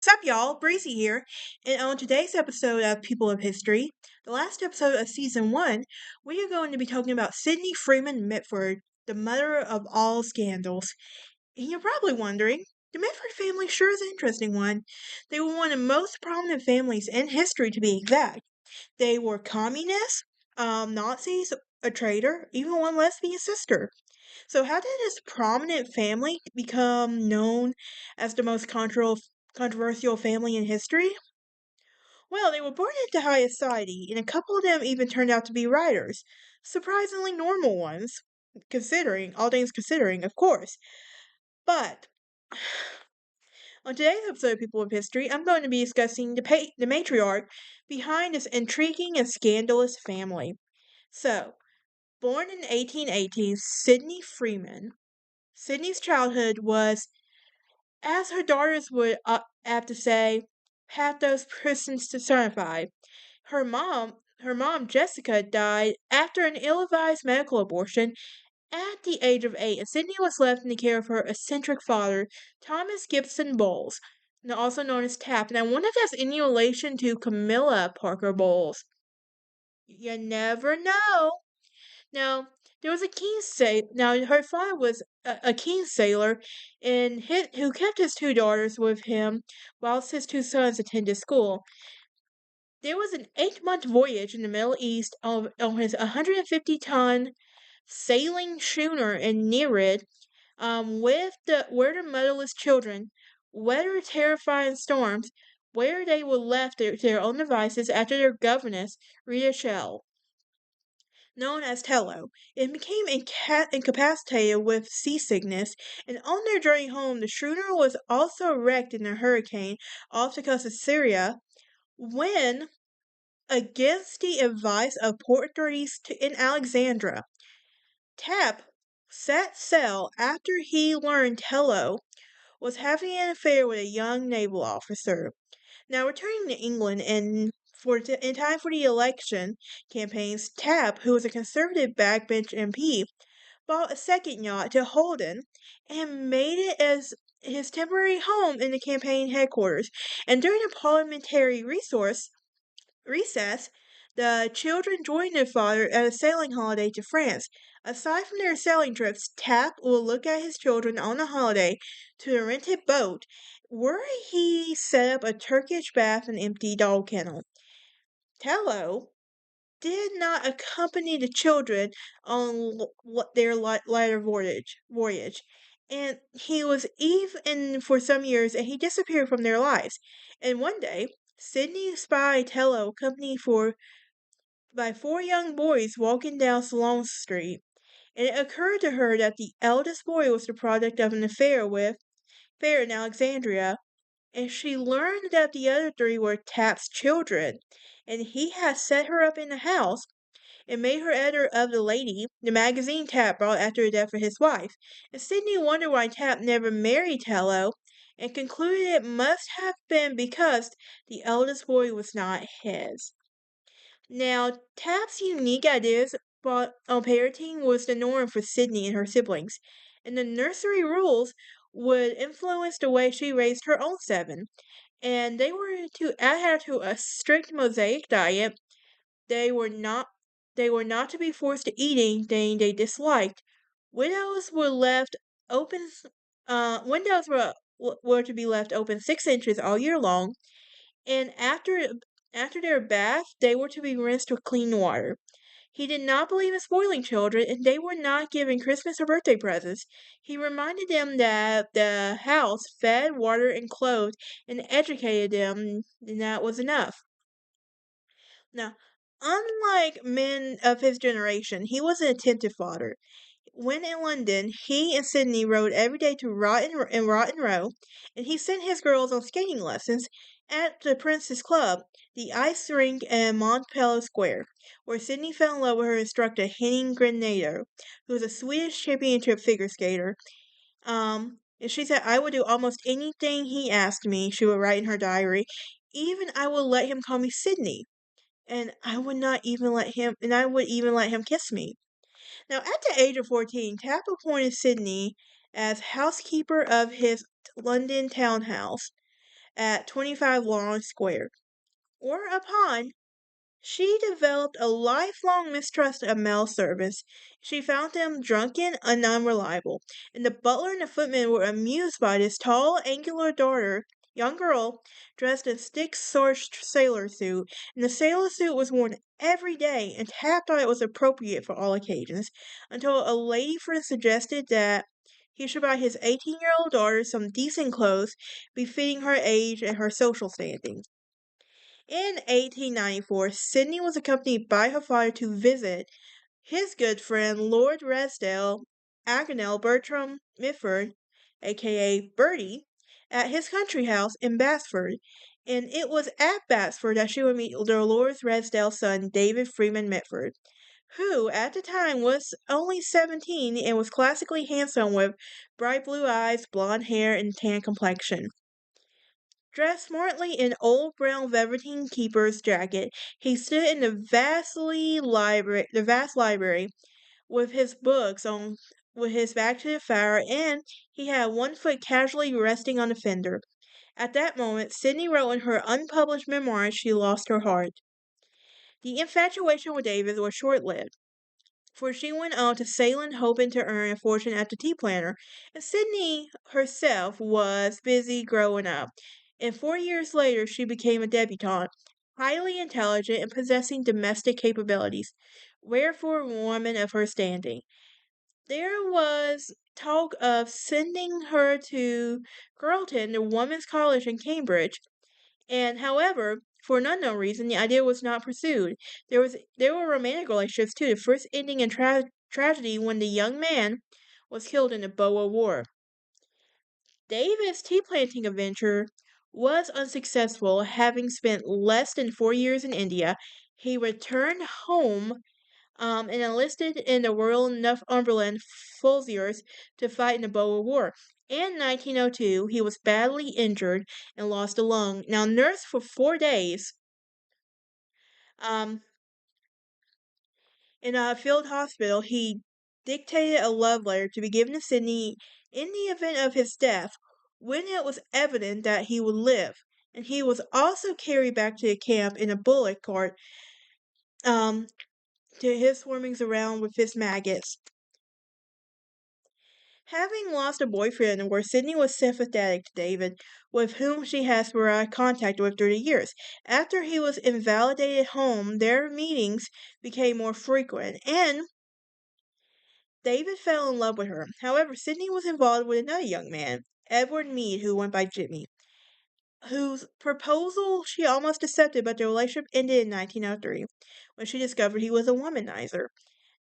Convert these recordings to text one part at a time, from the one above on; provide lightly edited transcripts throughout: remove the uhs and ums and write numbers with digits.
Sup, y'all? Breezy here. And on today's episode of People of History, the last episode of season 1, we are going to be talking about Sydney Freeman-Mitford, the mother of all scandals. And you're probably wondering, the Mitford family sure is an interesting one. They were one of the most prominent families in history, to be exact. They were communists, Nazis, a traitor, even one lesbian sister. So, how did this prominent family become known as the most controversial family in history? Well, they were born into high society, and a couple of them even turned out to be writers. Surprisingly normal ones, considering, all things considering, of course. But, on today's episode of People of History, I'm going to be discussing the matriarch behind this intriguing and scandalous family. So, born in 1818, Sydney Freeman. Sydney's childhood was, as her daughters would apt to say, pathos personified. Her mom Jessica died after an ill-advised medical abortion at the age of 8, and Sydney was left in the care of her eccentric father, Thomas Gibson Bowles, also known as Tap. And I wonder if that's any relation to Camilla Parker Bowles. You never know. Now, there was a keen sailor. Now, her father was a keen sailor, and who kept his two daughters with him whilst his two sons attended school. There was an 8-month voyage in the Middle East on his 150-ton sailing schooner in Nereid, where the motherless children weathered terrifying storms, where they were left to their own devices after their governess, Rita Shell, known as Tello, and became incapacitated with seasickness, and on their journey home the schooner was also wrecked in a hurricane off the coast of Syria, when, against the advice of port authorities in Alexandria, Tap set sail after he learned Tello was having an affair with a young naval officer. Now, returning to England in time for the election campaigns, Tapp, who was a Conservative backbench MP, bought a second yacht to Holden and made it as his temporary home in the campaign headquarters. And during the parliamentary recess, the children joined their father at a sailing holiday to France. Aside from their sailing trips, Tapp will look at his children on a holiday to a rented boat where he set up a Turkish bath and empty dog kennel. Tello did not accompany the children on their later voyage, and he was even for some years, and he disappeared from their lives. And one day, Sydney spied Tello accompanied by 4 young boys walking down Sloane Street, and it occurred to her that the eldest boy was the product of an affair in Alexandria, and she learned that the other 3 were Tap's children, and he had set her up in the house and made her editor of The Lady, the magazine Tap brought after the death of his wife. And Sydney wondered why Tap never married Tello, and concluded it must have been because the eldest boy was not his. Now, Tap's unique ideas on parenting was the norm for Sydney and her siblings, and the nursery rules would influence the way she raised her own 7. And they were to adhere to a strict mosaic diet. They were not to be forced to eat anything they disliked. Windows were left open. Windows were to be left open 6 inches all year long, and after their bath, they were to be rinsed with clean water. He did not believe in spoiling children, and they were not given Christmas or birthday presents. He reminded them that the house fed, watered, and clothed, and educated them, and that was enough. Now, unlike men of his generation, he was an attentive father. When in London, he and Sydney rode every day to Rotten Row, and he sent his girls on skating lessons at the Prince's Club, the ice rink in Montpellier Square, where Sydney fell in love with her instructor, Henning Grenadier, who was a Swedish championship figure skater. And she said, "I would do almost anything he asked me," she would write in her diary. "Even I would let him call me Sydney, and I would even let him kiss me." Now, at the age of 14, Tapp appointed Sydney as housekeeper of his London townhouse. at 25 Lawn Square. Or upon she developed a lifelong mistrust of male servants. She found them drunken and unreliable, and the butler and the footman were amused by this tall, angular young girl, dressed in stick-starched sailor suit, and the sailor suit was worn every day, and Tab thought it was appropriate for all occasions, until a lady friend suggested that he should buy his 18-year-old daughter some decent clothes befitting her age and her social standing. In 1894, Sydney was accompanied by her father to visit his good friend Lord Resdale Agonel Bertram Mitford, aka Bertie, at his country house in Basford, and it was at Basford that she would meet their Lord Resdale's son, David Freeman-Mitford, who at the time was only 17 and was classically handsome with bright blue eyes, blonde hair, and tan complexion. Dressed smartly in old brown velveteen keeper's jacket, he stood in the vast library with his books on with his back to the fire, and he had one foot casually resting on the fender. At that moment, Sydney wrote in her unpublished memoir she lost her heart. The infatuation with David was short-lived, for she went on to Salem hoping to earn a fortune at the tea planter, and Sydney herself was busy growing up. And 4 years later, she became a debutante, highly intelligent and possessing domestic capabilities, rare for a woman of her standing. There was talk of sending her to Girlton, the women's college in Cambridge, and however, for an unknown reason, the idea was not pursued. There were romantic relationships too, the first ending in tragedy when the young man was killed in the Boer War. David's tea planting adventure was unsuccessful, having spent less than 4 years in India. He returned home and enlisted in the Royal Northumberland Fusiliers to fight in the Boer War. In 1902, he was badly injured and lost a lung. Now, nursed for 4 days um, in a field hospital, he dictated a love letter to be given to Sydney in the event of his death, when it was evident that he would live. And he was also carried back to the camp in a bullock cart um, to his swarmings around with his maggots. Having lost a boyfriend where Sydney was sympathetic to David, with whom she had sporadic contact with through the years. After he was invalidated home, their meetings became more frequent, and David fell in love with her. However, Sydney was involved with another young man, Edward Mead, who went by Jimmy, whose proposal she almost accepted, but the relationship ended in 1903 when she discovered he was a womanizer.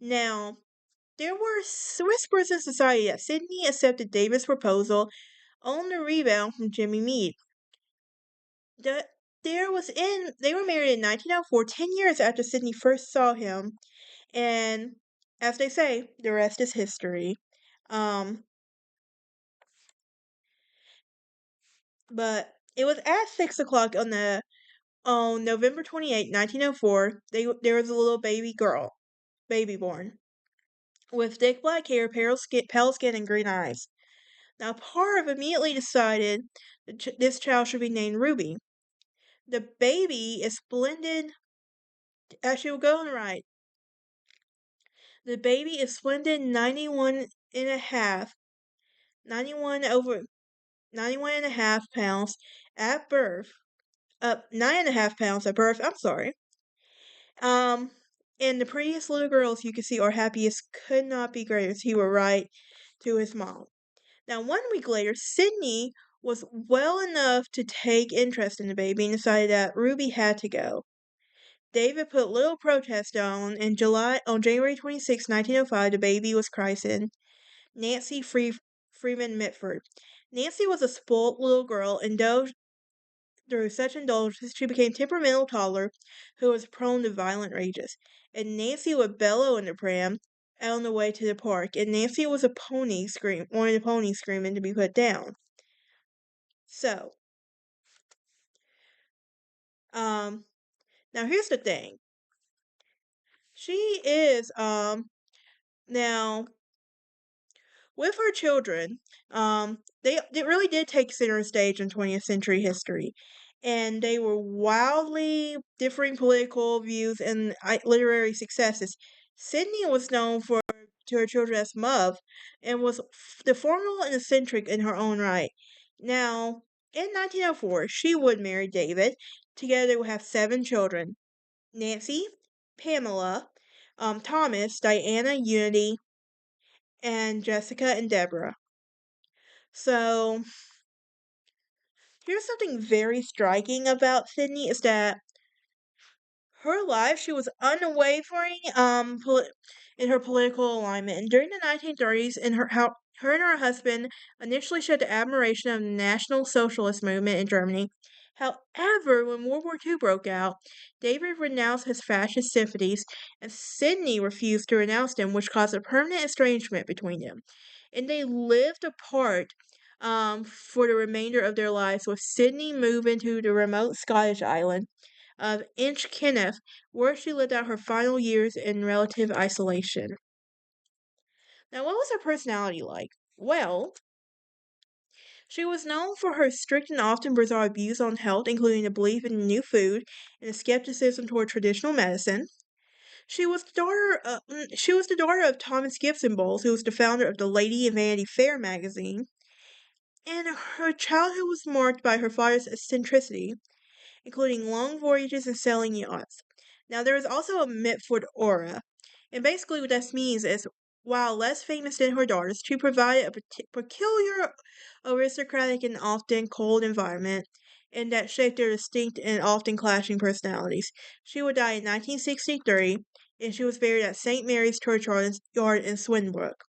Now, there were whispers in society that Sydney accepted David's proposal on the rebound from Jimmy Mead. They were married in 1904, 10 years after Sydney first saw him, and as they say, the rest is history. Um, but it was at 6 o'clock on November 28, 1904. There was a little baby born, with thick black hair, pale skin, and green eyes. Now, Parv immediately decided that this child should be named Ruby. The baby is splendid, as she will go on the right. The baby is splendid 91 over 91 and a half pounds at birth. 9.5 pounds at birth, I'm sorry. Um, and the prettiest little girls you could see or happiest could not be greater. He would write to his mom. Now, 1 week later, Sydney was well enough to take interest in the baby and decided that Ruby had to go. David put little protest on. On January 26, 1905, the baby was christened Nancy Freeman-Mitford. Nancy was a spoilt little girl, indulged through such indulgence she became temperamental toddler who was prone to violent rages. And Nancy would bellow in the pram out on the way to the park, and Nancy was one of the ponies screaming to be put down. So, um, now here's the thing. She is, now, With her children, they really did take center stage in 20th century history, and they were wildly differing political views and literary successes. Sydney was known for to her children as Mub, and was the formal and eccentric in her own right. Now, in 1904, she would marry David. Together, they would have 7 children: Nancy, Pamela, Thomas, Diana, Unity, and Jessica and Deborah. So, here's something very striking about Sydney is that her life, she was unwavering in her political alignment. And during the 1930s, her and her husband initially showed the admiration of the National Socialist movement in Germany. However, when World War II broke out, David renounced his fascist sympathies, and Sydney refused to renounce them, which caused a permanent estrangement between them. And they lived apart for the remainder of their lives, with Sydney moving to the remote Scottish island of Inchkenneth, where she lived out her final years in relative isolation. Now, what was her personality like? Well, she was known for her strict and often bizarre views on health, including the belief in new food and a skepticism toward traditional medicine. She was the daughter of Thomas Gibson Bowles, who was the founder of the Lady and Vanity Fair magazine, and her childhood was marked by her father's eccentricity, including long voyages and sailing yachts. Now, there is also a Mitford aura, and basically what this means is, while less famous than her daughters, she provided a peculiar, aristocratic, and often cold environment, and that shaped their distinct and often clashing personalities. She would die in 1963, and she was buried at St. Mary's Churchyard in Swinbrook,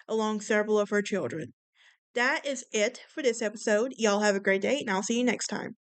along several of her children. That is it for this episode. Y'all have a great day, and I'll see you next time.